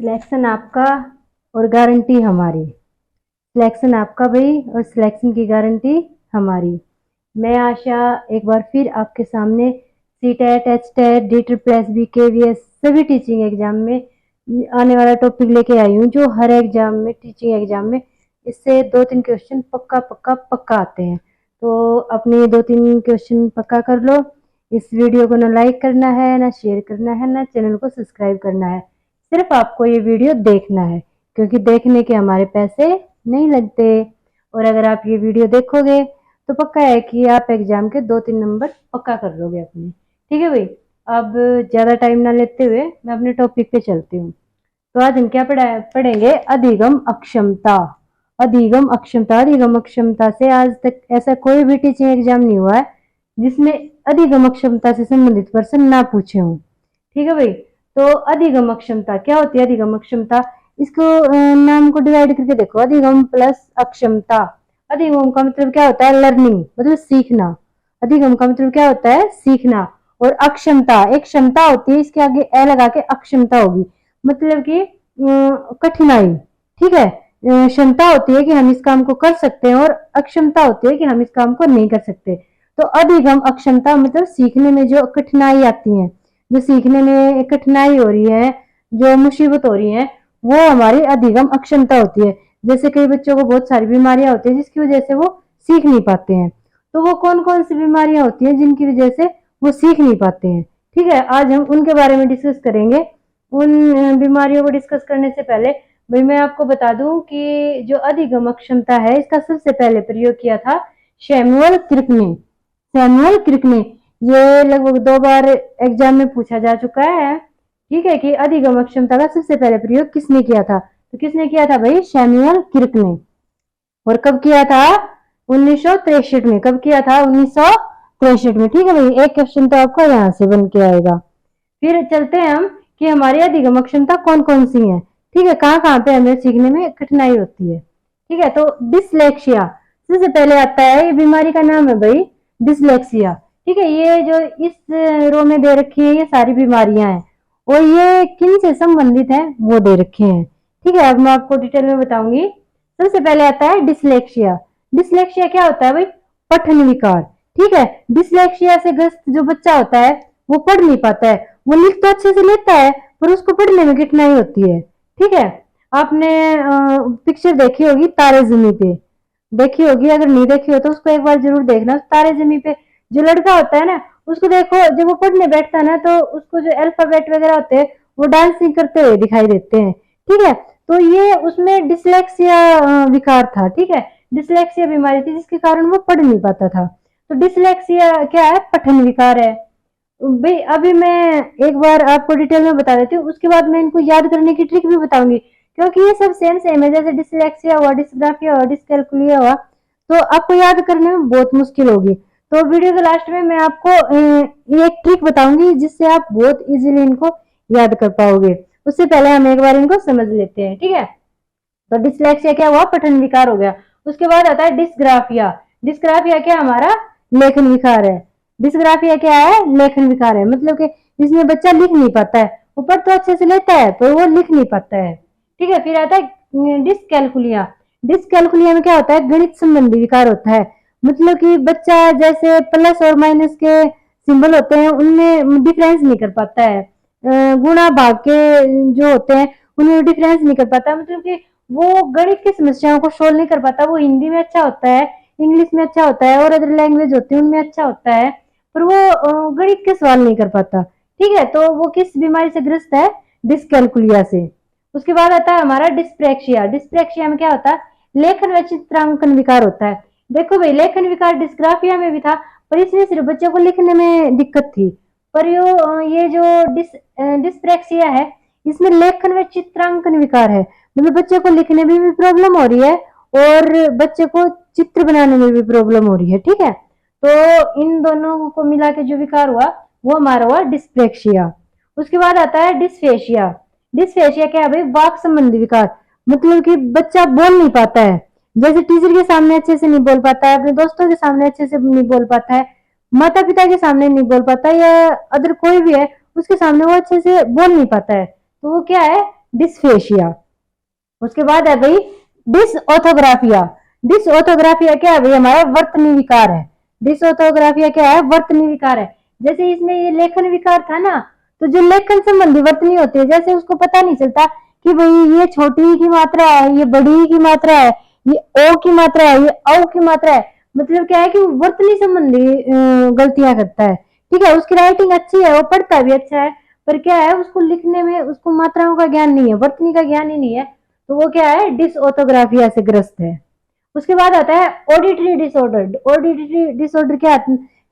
Selection आपका और guarantee हमारी। सिलेक्शन आपका भाई और सिलेक्शन की गारंटी हमारी। मैं आशा एक बार फिर आपके सामने सीटेट, एचटेट, DSSB, KVS सभी टीचिंग एग्जाम में आने वाला टॉपिक लेके आई हूँ, जो हर एग्जाम में, टीचिंग एग्जाम में इससे 2-3 क्वेश्चन पक्का पक्का पक्का आते हैं। तो अपने 2-3 क्वेश्चन पक्का कर लो। इस वीडियो को ना लाइक करना है, ना शेयर करना है, ना चैनल को सब्सक्राइब करना है। सिर्फ आपको ये वीडियो देखना है, क्योंकि देखने के हमारे पैसे नहीं लगते। और अगर आप ये वीडियो देखोगे तो पक्का है कि आप एग्जाम के 2-3 नंबर पक्का कर लोगे अपने। ठीक है भाई, अब ज्यादा टाइम ना लेते हुए मैं अपने टॉपिक पे चलती हूँ। तो आज हम क्या पढ़ेंगे? अधिगम अक्षमता। अधिगम अक्षमता। अधिगम अक्षमता से आज तक ऐसा कोई भी टीचिंग एग्जाम नहीं हुआ है जिसमें अधिगम अक्षमता से संबंधित प्रश्न ना पूछे हों। ठीक है भाई, तो अधिगम अक्षमता क्या होती है? अधिगम अक्षमता, इसको नाम को डिवाइड करके देखो, अधिगम प्लस अक्षमता। अधिगम का मतलब क्या होता है? लर्निंग, मतलब सीखना। अधिगम का मतलब क्या होता है? सीखना। और अक्षमता एक क्षमता होती है, इसके आगे ए लगा के अक्षमता होगी, मतलब कि कठिनाई। ठीक है, क्षमता होती है कि हम इस काम को कर सकते हैं, और अक्षमता होती है कि हम इस काम को नहीं कर सकते। तो अधिगम अक्षमता मतलब सीखने में जो कठिनाई आती है, जो सीखने में कठिनाई हो रही है, जो मुसीबत हो रही है, वो हमारी अधिगम अक्षमता होती है। जैसे कई बच्चों को बहुत सारी बीमारियां होती है जिसकी वजह से वो सीख नहीं पाते हैं। तो वो कौन कौन सी बीमारियां होती हैं जिनकी वजह से वो सीख नहीं पाते हैं? ठीक है, आज हम उनके बारे में डिस्कस करेंगे। उन बीमारियों को डिस्कस करने से पहले भाई मैं आपको बता दूं कि जो अधिगम अक्षमता है, इसका सबसे पहले प्रयोग किया था सैमुअल क्रिक ने। सैमुअल क्रिक ने, ये लगभग 2 बार एग्जाम में पूछा जा चुका है। ठीक है, कि अधिगम अक्षमता का सबसे पहले प्रयोग किसने किया था? तो किसने किया था भाई? सैमुअल क्रिक ने। और कब किया था? 1963 में। कब किया था? 1963 में। ठीक है भाई, एक क्वेश्चन तो आपका यहाँ से बन के आएगा। फिर चलते हैं हम कि हमारी अधिगम अक्षमता कौन कौन सी है। ठीक है, कहाँ कहाँ पे हमें सीखने में कठिनाई होती है। ठीक है, तो डिसलेक्सिया सबसे पहले आता है। ये बीमारी का नाम है भाई डिसलेक्सिया। ठीक है, ये जो इस रो में दे रखी है ये सारी बीमारियां हैं, और ये किन से संबंधित है वो दे रखे हैं। ठीक है, अब मैं आपको डिटेल में बताऊंगी। सबसे पहले आता है डिसलेक्सिया। डिसलेक्सिया क्या होता है भाई? पठन विकार। ठीक है, डिसलेक्सिया से ग्रस्त जो बच्चा होता है वो पढ़ नहीं पाता है। वो लिख तो अच्छे से लेता है पर उसको पढ़ने में कठिनाई होती है। ठीक है, आपने पिक्चर देखी होगी तारे जमी पे, देखी होगी। अगर नहीं देखी हो तो उसको एक बार जरूर देखना। तारे जमी पे जो लड़का होता है ना, उसको देखो, जब वो पढ़ने बैठता है ना तो उसको जो अल्फाबेट वगैरह होते हैं वो डांसिंग करते हुए दिखाई देते हैं। ठीक है, तो ये उसमें डिसलेक्सिया विकार था। ठीक है, डिसलेक्सिया बीमारी थी जिसके कारण वो पढ़ नहीं पाता था। तो डिसलेक्सिया क्या है? पठन विकार है भाई। अभी मैं एक बार आपको डिटेल में बता देती हूँ, उसके बाद मैं इनको याद करने की ट्रिक भी बताऊंगी, क्योंकि ये सब सेम सेम है। जैसे डिसलेक्सिया हुआ, डिसग्राफिया हुआ, डिसकैलकुलिया हुआ, तो आपको याद करने में बहुत मुश्किल होगी। तो वीडियो के लास्ट में मैं आपको एक ट्रिक बताऊंगी जिससे आप बहुत इजीली इनको याद कर पाओगे। उससे पहले हम एक बार इनको समझ लेते हैं। ठीक है, तो डिसलेक्सिया क्या हुआ? पठन विकार हो गया। उसके बाद आता है डिसग्राफिया। डिसग्राफिया क्या? हमारा लेखन विकार है। डिसग्राफिया क्या है? लेखन विकार है, मतलब कि जिसमें बच्चा लिख नहीं पाता है। वो पढ़ तो अच्छे से लेता है पर वो लिख नहीं पाता है। ठीक है, फिर आता है डिसकैलकुलिया। डिसकैलकुलिया में क्या होता है? गणित संबंधी विकार होता है, मतलब कि बच्चा जैसे प्लस और माइनस के सिंबल होते हैं उनमें डिफरेंस नहीं कर पाता है। गुणा भाग के जो होते हैं उनमें डिफरेंस नहीं कर पाता, मतलब कि वो गणित की समस्याओं को सोल्व नहीं कर पाता। वो हिंदी में अच्छा होता है, इंग्लिश में अच्छा होता है, और अदर लैंग्वेज होती है उनमें अच्छा होता है, पर वो गणित के सवाल नहीं कर पाता। ठीक है, तो वो किस बीमारी से ग्रस्त है? डिसकैलकुलिया से। उसके बाद आता है हमारा डिस्प्रेक्सिया। डिस्प्रेक्सिया में क्या होता है? लेखन व चित्रांकन विकार होता है। देखो भाई, लेखन विकार डिस्ग्राफिया में भी था, पर इसमें सिर्फ बच्चों को लिखने में दिक्कत थी। पर ये जो डिस्प्रेक्सिया है, इसमें लेखन व चित्रांकन विकार है, मतलब बच्चे को लिखने में भी प्रॉब्लम हो रही है और बच्चे को चित्र बनाने में भी प्रॉब्लम हो रही है। ठीक है, तो इन दोनों को मिला के जो विकार हुआ वो हमारा हुआ डिस्प्रेक्सिया। उसके बाद आता है डिस्फेशिया। डिस्फेशिया क्या है भाई? वाक संबंधी विकार, मतलब कि बच्चा बोल नहीं पाता है। जैसे टीचर के सामने अच्छे से नहीं बोल पाता है, अपने दोस्तों के सामने अच्छे से नहीं बोल पाता है, माता पिता के सामने नहीं बोल पाता, या अदर कोई भी है उसके सामने वो अच्छे से बोल नहीं पाता है, तो वो क्या है? डिस्फेशिया। उसके बाद है भाई डिसऑर्थोग्राफिया। डिसऑर्थोग्राफिया क्या है भाई, हमारा वर्तनी विकार है। डिसऑर्थोग्राफिया क्या है, वर्तनी विकार है। जैसे इसमें ये लेखन विकार था ना, तो जो लेखन संबंधी वर्तनी होती है, जैसे उसको पता नहीं चलता कि भाई ये छोटी की मात्रा है, ये बड़ी की मात्रा है, ये ओ की मात्रा है, ये औ की मात्रा है, मतलब क्या है कि वर्तनी संबंधी गलतियां करता है। ठीक है, उसकी राइटिंग अच्छी है, वो पढ़ता भी अच्छा है, पर क्या है उसको लिखने में उसको मात्राओं का ज्ञान नहीं है, वर्तनी का ज्ञान ही नहीं है, तो वो क्या है, डिसऑर्थोग्राफिया से ग्रस्त है। उसके बाद आता है ऑडिटरी डिसऑर्डर। ऑडिटरी डिसऑर्डर क्या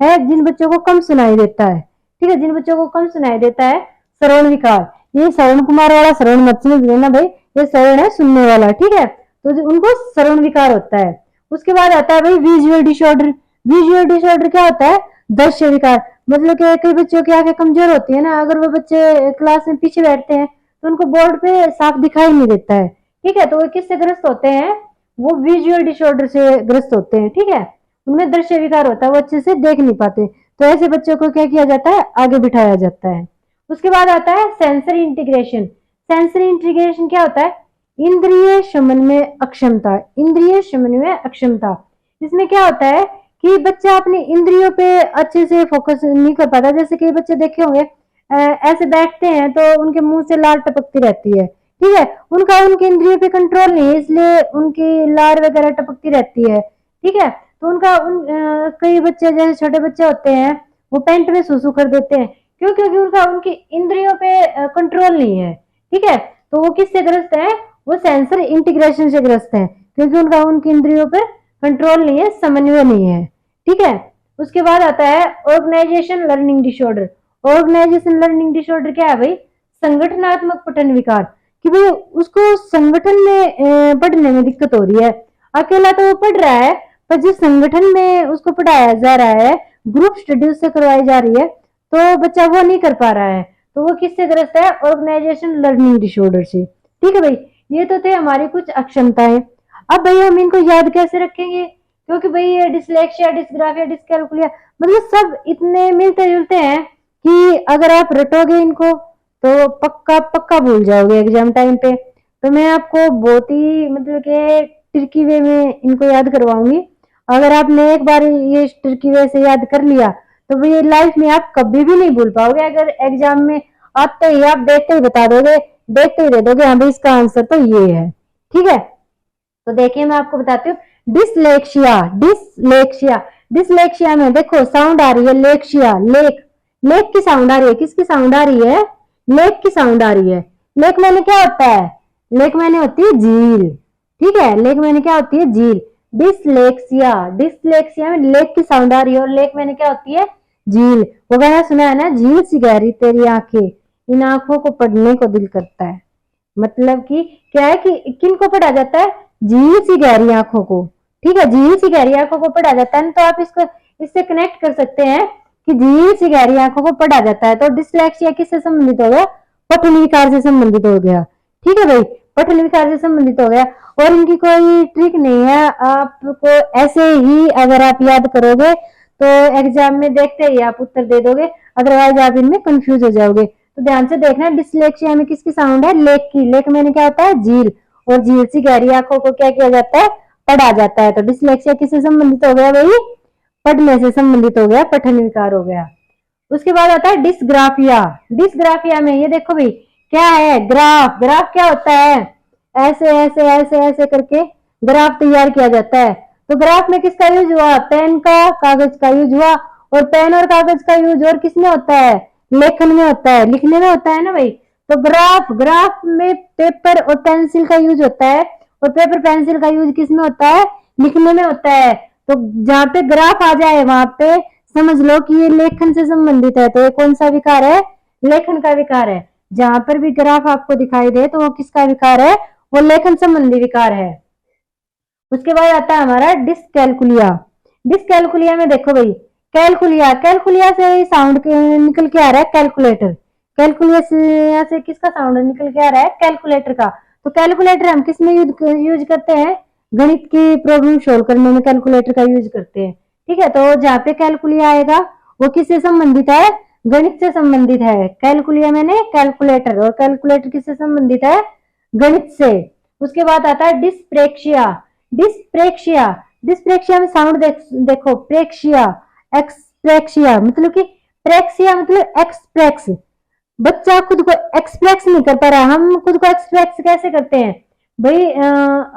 है, जिन बच्चों को कम सुनाई देता है। ठीक है, जिन बच्चों को कम सुनाई देता है, श्रवण विकार। ये श्रवण कुमार वाला श्रवण मत समझ लेना भाई, ये श्रवण है सुनने वाला। ठीक है, तो उनको श्रवण विकार होता है। उसके बाद आता है भाई विजुअल डिसऑर्डर। विजुअल डिसऑर्डर क्या होता है, दृश्य विकार। मतलब कि कई बच्चों की आंखें कमजोर होती है ना, अगर वो बच्चे क्लास में पीछे बैठते हैं तो उनको बोर्ड पे साफ दिखाई नहीं देता है। ठीक है, तो वो किससे ग्रस्त होते हैं, वो विजुअल डिसऑर्डर से ग्रस्त होते हैं। ठीक है, उनमें दृश्य विकार होता है, वो अच्छे से देख नहीं पाते, तो ऐसे बच्चों को क्या किया जाता है, आगे बिठाया जाता है। उसके बाद आता है सेंसरी इंटीग्रेशन। सेंसरी इंटीग्रेशन क्या होता है, इंद्रिय शमन में अक्षमता। इंद्रिय शमन में अक्षमता, इसमें क्या होता है कि बच्चा अपनी इंद्रियों पे अच्छे से फोकस नहीं कर पाता। जैसे कई बच्चे देखे होंगे ऐसे बैठते हैं तो उनके मुंह से लार टपकती रहती है। ठीक है, उनका उनके इंद्रियों पे कंट्रोल नहीं है, इसलिए उनकी लार वगैरह टपकती रहती है। ठीक है, तो उनका कई बच्चे जैसे छोटे बच्चे होते हैं वो पैंट में सुसु कर देते हैं, क्यों, क्योंकि उनका उनकी इंद्रियों पे कंट्रोल नहीं है। ठीक है, तो वो किससे ग्रस्त है, वो सेंसर इंटीग्रेशन से ग्रस्त है, क्योंकि उनका उनकी इंद्रियों पे कंट्रोल नहीं है, समन्वय नहीं है। ठीक है, उसके बाद आता है organisation learning disorder. Organisation learning disorder क्या है भाई, संगठनात्मक पठन विकार। कि भाई उसको संगठन में पढ़ने में दिक्कत हो रही है, अकेला तो वो पढ़ रहा है, पर जिस संगठन में उसको पढ़ाया जा रहा है, ग्रुप स्टडी उससे करवाई जा रही है, तो बच्चा वो नहीं कर पा रहा है, तो वो किससे ग्रस्त है, ऑर्गेनाइजेशन लर्निंग डिसऑर्डर से। ठीक है भाई, ये तो थे हमारी कुछ अक्षमताएं। अब भाई हम इनको याद कैसे रखेंगे, क्योंकि भाई ये डिसलेक्सिया, डिसग्राफिया, डिसकैलकुलिया मतलब सब इतने मिलते जुलते हैं कि अगर आप रटोगे इनको तो पक्का पक्का भूल जाओगे एग्जाम टाइम पे। तो मैं आपको बहुत ही मतलब के ट्रिकी वे में इनको याद करवाऊंगी। अगर आपने एक बार ये ट्रिकी वे से याद कर लिया तो भाई लाइफ में आप कभी भी नहीं भूल पाओगे। अगर एग्जाम में आते ही आप देखते ही बता दोगे, देखते ही दे दोगे हाँ भाई इसका आंसर तो ये है। ठीक है, तो देखिए मैं आपको बताती हूँ डिसलेक्सिया। डिसलेक्सिया, डिसलेक्सिया में देखो साउंड आ रही है लेक्सिया, लेक, लेक की साउंड आ रही है, किसकी साउंड आ रही है, लेक की साउंड आ रही है। लेक मैंने क्या होता है, लेक मैंने होती है झील। ठीक है, लेक मैंने क्या होती है, झील। डिसलेक्सिया, डिसलेक्सिया में लेक की साउंड आ रही है और लेक मैंने क्या होती है, झील। वो गाना सुना है ना, झील सी गहरी तेरी आंखें, इन आंखों को पढ़ने को दिल करता है। मतलब कि क्या है कि किन को पढ़ा जाता है, झील सी गहरी आंखों को। ठीक है, झील सी गहरी आंखों को पढ़ा जाता है, तो आप इसको इससे कनेक्ट कर सकते हैं कि झील सी गहरी आंखों को पढ़ा जाता है। तो डिसलेक्सिया किससे संबंधित हो गया, पठन विकार से संबंधित हो गया। ठीक है भाई, पठन विकार से संबंधित हो गया। और इनकी कोई ट्रिक नहीं है, आपको ऐसे ही अगर आप याद करोगे तो एग्जाम में देखते ही आप उत्तर दे दोगे, अदरवाइज आप इनमें कंफ्यूज हो जाओगे। तो ध्यान से देखना, डिसलेक्सिया में किसकी साउंड है, लेक की। लेक में क्या होता है, झील, और झील सी गहरी आंखों को क्या किया जाता है, पढ़ा जाता है। तो डिसलेक्सिया किससे संबंधित हो गया भाई, पढ़ने से संबंधित हो गया, पठन विकार हो गया। उसके बाद आता है डिसग्राफिया। डिसग्राफिया में ये देखो भाई क्या है, ग्राफ। ग्राफ क्या होता है, ऐसे ऐसे ऐसे ऐसे करके ग्राफ तैयार किया जाता है। तो ग्राफ में किसका यूज हुआ, पेन का, कागज का यूज हुआ। और पेन और कागज का यूज और किसमें होता है, लेखन में होता है, लिखने में होता है ना भाई। तो ग्राफ, ग्राफ में पेपर और पेंसिल का यूज होता है, और पेपर पेंसिल का यूज किसमें होता है, लिखने में होता है। तो जहां पे ग्राफ आ जाए वहां पे समझ लो कि ये लेखन से संबंधित है। तो ये कौन सा विकार है, लेखन का विकार है। जहां पर भी ग्राफ आपको दिखाई दे तो वो किसका विकार है, वो लेखन संबंधी विकार है। उसके बाद आता है हमारा डिसकैलकुलिया। डिसकैलकुलिया में देखो भाई, कैलकुलिया, कैलकुलिया से साउंड निकल के आ रहा है कैलकुलेटर। कैलकुलिया से किसका साउंड निकल के आ रहा है, कैलकुलेटर का। तो कैलकुलेटर हम किस में यूज करते हैं, गणित की प्रॉब्लम सोल्व करने में कैलकुलेटर का यूज करते हैं। ठीक है, तो जहाँ पे कैलकुलिया आएगा वो किससे संबंधित है, गणित से संबंधित है। कैलकुलिया मैंने कैलकुलेटर, और कैलकुलेटर किससे संबंधित है? गणित से। उसके बाद आता है डिस्प्रेक्शिया। डिस्प्रेक्शिया, डिस्प्रेक्शिया में साउंड देखो, प्रेक्शिया, एक्सप्रेक्शिया, मतलब कि प्रेक्सिया मतलब एक्सप्रेक्स, बच्चा खुद को एक्सप्रेस नहीं कर पा रहा। हम खुद को एक्सप्रेस कैसे करते हैं भाई?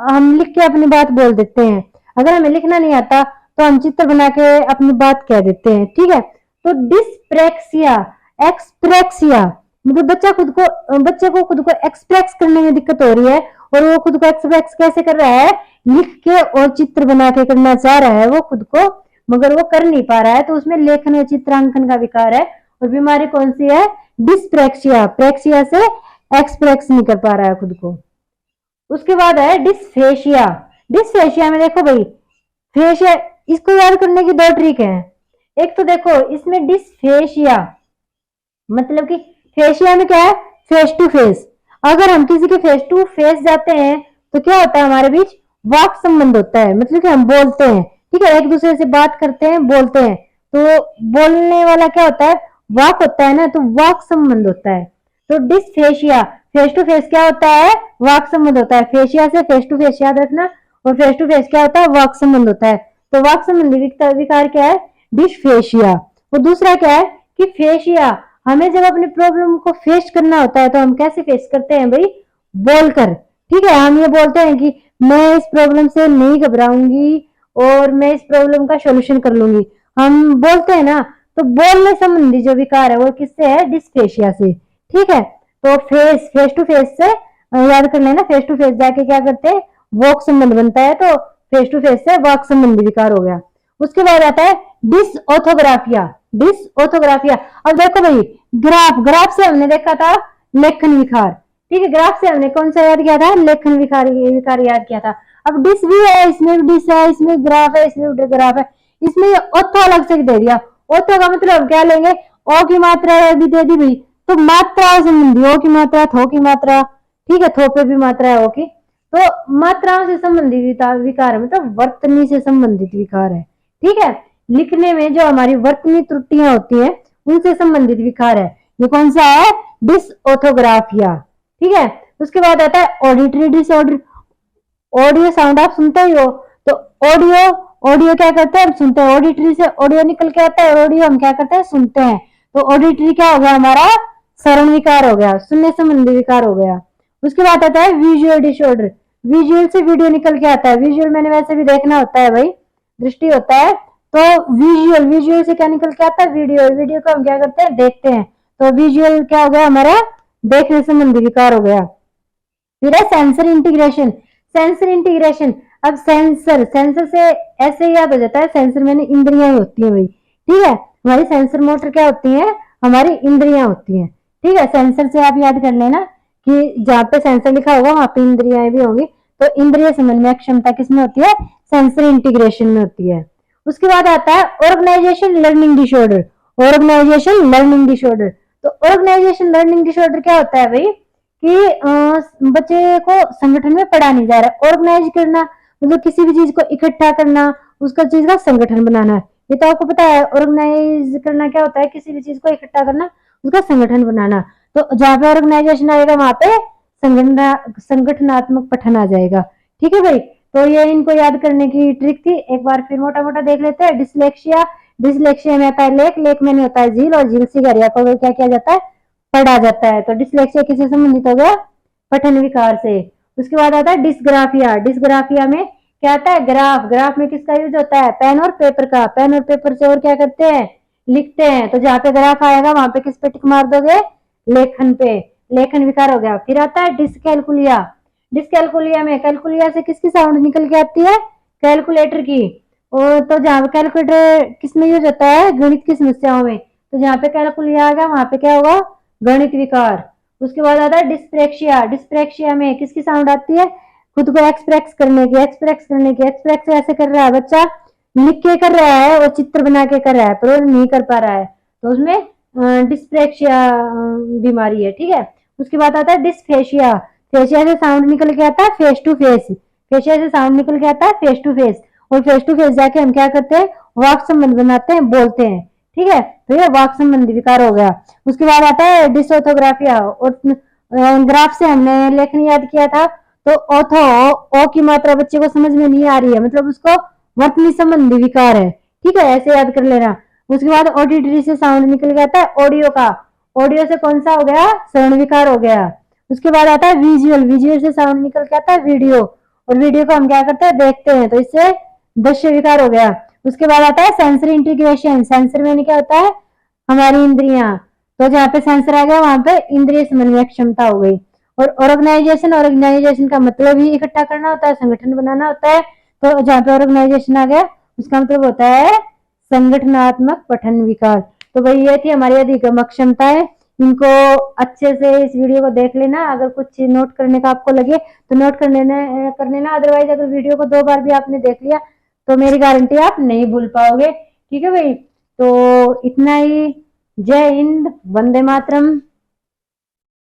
हम लिख के अपनी बात बोल देते हैं। अगर हमें लिखना नहीं आता तो हम चित्र बना के अपनी बात कह देते हैं, ठीक है। तो डिस्प्रेक्सिया, एक्सप्रेक्सिया मतलब बच्चे को खुद को एक्सप्रेस करने में दिक्कत हो रही है, और वो खुद को एक्सप्रेस कैसे कर रहा है? लिख के और चित्र बना के करना चाह रहा है वो खुद को, मगर वो कर नहीं पा रहा है, तो उसमें लेखन या चित्रांकन का विकार है। और बीमारी कौन सी है? डिस्प्रेक्सिया, प्रेक्सिया से एक्सप्रेस नहीं कर पा रहा है खुद को। उसके बाद है डिस्फेशिया। डिस्फेशिया में देखो भाई, फेशिया, इसको याद करने की दो ट्रिक है। एक तो देखो इसमें डिस्फेशिया मतलब कि फेशिया में क्या है? Face to face. अगर हम किसी के फेस टू फेस जाते हैं तो क्या होता है? हमारे बीच वाक संबंध होता है, मतलब कि हम बोलते हैं, ठीक है, एक दूसरे से बात करते हैं, बोलते हैं, तो बोलने वाला क्या होता है? वाक होता है ना, तो वाक संबंध होता है। तो डिस्फेशिया, फेस टू फेस क्या होता है? वाक संबंध होता है। फेशिया से फेस टू फेस याद रखना, और फेस टू फेस क्या होता है? वाक संबंध होता है। तो वाक संबंधी विकार क्या है? डिस्फेशिया। और दूसरा क्या है कि फेशिया, हमें जब अपनी प्रॉब्लम को फेस करना होता है तो हम कैसे फेस करते हैं भाई? बोलकर, ठीक है। हम ये बोलते हैं कि मैं इस प्रॉब्लम से नहीं घबराऊंगी और मैं इस प्रॉब्लम का सोल्यूशन कर लूंगी, हम बोलते हैं ना। तो बोलने संबंधी जो विकार है वो किससे है? डिस्फेशिया से, ठीक है। तो फेस टू फेस से याद कर लेना, फेस टू फेस जाके क्या करते हैं? वॉक संबंध बनता है, तो फेस टू फेस से वाक संबंधी विकार हो गया। उसके बाद आता है डिसऑर्थोग्राफिया। डिसऑर्थोग्राफिया, अब देखो भाई, ग्राफ से हमने देखा था लेखन विकार, ठीक है। ग्राफ से हमने कौन सा याद किया था? लेखन विकार याद किया था। अब डिस भी है, इसमें भी डिस है, इसमें ग्राफ है, इसमें भी ग्राफ है, इसमें ऑर्थो अलग से दे दिया। ऑर्थो का मतलब क्या लेंगे? ओ की मात्रा भी दे दी भाई, तो मात्रा संबंधी, ओ की मात्रा, थो की मात्रा, ठीक है, थो पे भी मात्रा है ओ की, तो मात्राओं से संबंधित विकार है, मतलब वर्तनी से संबंधित विकार है, ठीक है। लिखने में जो हमारी वर्तनी त्रुटियां होती हैं उनसे संबंधित विकार है। ये कौन सा है? डिसऑर्थोग्राफिया, ठीक है। उसके बाद आता है ऑडिटरी डिसऑर्डर। ऑडियो साउंड आप सुनते ही हो, तो ऑडियो क्या करते हैं? हम सुनते हैं। ऑडिटरी से ऑडियो निकल के आता है, ऑडियो हम क्या करते हैं? सुनते हैं। तो ऑडिटरी क्या हो गया हमारा? श्रवण विकार हो गया, सुनने संबंधी विकार हो गया। उसके बाद आता है विजुअल डिसऑर्डर। विजुअल से वीडियो निकल के आता है। विजुअल मैंने वैसे भी देखना होता है भाई, दृष्टि होता है, तो विजुअल से क्या निकल के आता है? वीडियो को हम क्या करते हैं? देखते हैं। तो विजुअल क्या हो गया हमारा? देखने संबंधी विकार हो गया। फिर है सेंसर इंटीग्रेशन। सेंसर इंटीग्रेशन, अब सेंसर से ऐसे याद हो जाता है, सेंसर मैंने इंद्रियां ही होती है भाई, ठीक है। हमारी सेंसर मोटर क्या होती है? हमारी इंद्रियां होती हैं, ठीक है। सेंसर से आप याद कर लेना कि जहाँ पे सेंसर लिखा होगा वहां पे इंद्रियां भी होंगी, तो इंद्रिय समन्वय क्षमता किसमें होती है? सेंसर इंटीग्रेशन में होती है। उसके बाद आता है organisation learning disorder. Organisation learning disorder, तो ऑर्गेनाइजेशन लर्निंग डिसऑर्डर क्या होता है भाई? कि बच्चे को संगठन में पढ़ा नहीं जा रहा है। ऑर्गेनाइज करना मतलब किसी भी चीज को इकट्ठा करना, उसका चीज का संगठन बनाना है। ये तो आपको पता है, ऑर्गेनाइज करना क्या होता है? किसी भी चीज को इकट्ठा करना, उसका संगठन बनाना। तो जहां पे ऑर्गेनाइजेशन आएगा वहां पे संगठनात्मक पठन आ जाएगा, ठीक है भाई। तो ये इनको याद करने की ट्रिक थी। एक बार फिर मोटा मोटा देख लेते हैं। डिसलेक्सिया, डिसलेक्सिया में आता है लेख में नहीं होता है झील, और झील से घरिया को क्या किया जाता है? पढ़ा जाता है। तो डिसलेक्सिया किससे संबंधित हो गया? पठन विकार से। उसके बाद आता है डिस्ग्राफिया। डिस्ग्राफिया में क्या आता है? ग्राफ में किसका यूज होता है? पेन और पेपर का। पेन और पेपर से और क्या करते हैं? लिखते हैं। तो जहां पे ग्राफ आएगा वहां पे किस पे टिक मार दोगे? लेखन पे। लेखन विकार हो गया। फिर आता है डिसकैलकुलिया। डिसकैलकुलिया में कैलकुलिया से किसकी साउंड निकल के आती है? कैलकुलेटर की। और तो जहां कैलकुलेटर किसमें यूज होता है? गणित की समस्याओं में। तो जहां पे कैलकुलिया आएगा वहां पे क्या होगा? गणित विकार। उसके बाद आता है डिस्प्रेक्शिया। डिस्प्रेक्शिया में किसकी साउंड आती है? खुद को एक्सप्रेस करने की। एक्सप्रेस ऐसे कर रहा है बच्चा, लिख के कर रहा है और चित्र बना के कर रहा है, पर वो नहीं कर पा रहा है, तो उसमें डिस्प्रेक्शिया बीमारी है, ठीक है। उसके बाद आता है डिस्फेशिया। फेशिया से साउंड निकल के आता है फेस टू फेस। फेशिया से साउंड निकल के आता है फेस टू फेस, और फेस टू फेस जाके हम क्या करते हैं? वाक संबंध बनाते हैं, बोलते हैं, ठीक है, तो ये वाक संबंधी विकार हो गया। उसके बाद आता है डिसऑर्थोग्राफिया, और ग्राफ से हमने लेखन याद किया था, तो ऑथो, ओ की मात्रा बच्चे को समझ में नहीं आ रही है, मतलब उसको वर्तनी संबंधी विकार है, ठीक है, ऐसे याद कर लेना। उसके बाद ऑडिटरी से साउंड निकल के आता है ऑडियो का, ऑडियो से कौन सा हो गया, श्रवण विकार हो गया। उसके बाद आता है विजुअल, विजुअल से साउंड निकल के आता है वीडियो, और वीडियो को हम क्या करते हैं, देखते हैं, तो इससे दृश्य विकार हो गया। उसके बाद आता है सेंसरी इंटीग्रेशन, सेंसर में क्या होता है, हमारी इंद्रियां, तो जहाँ पे सेंसर आ गया वहां पे इंद्रिय समन्वय क्षमता हो गई। और ऑर्गेनाइजेशन, ऑर्गेनाइजेशन का मतलब ही इकट्ठा करना होता है, संगठन बनाना होता है, तो जहाँ पे ऑर्गेनाइजेशन आ गया उसका मतलब होता है संगठनात्मक पठन विकास। तो भाई ये थी हमारी अधिगम क्षमताएं, इनको अच्छे से इस वीडियो को देख लेना, अगर कुछ नोट करने का आपको लगे तो नोट कर लेना, अदरवाइज अगर वीडियो को 2 बार भी आपने देख लिया तो मेरी गारंटी आप नहीं भूल पाओगे, ठीक है भाई। तो इतना ही, जय हिंद, वंदे मातरम।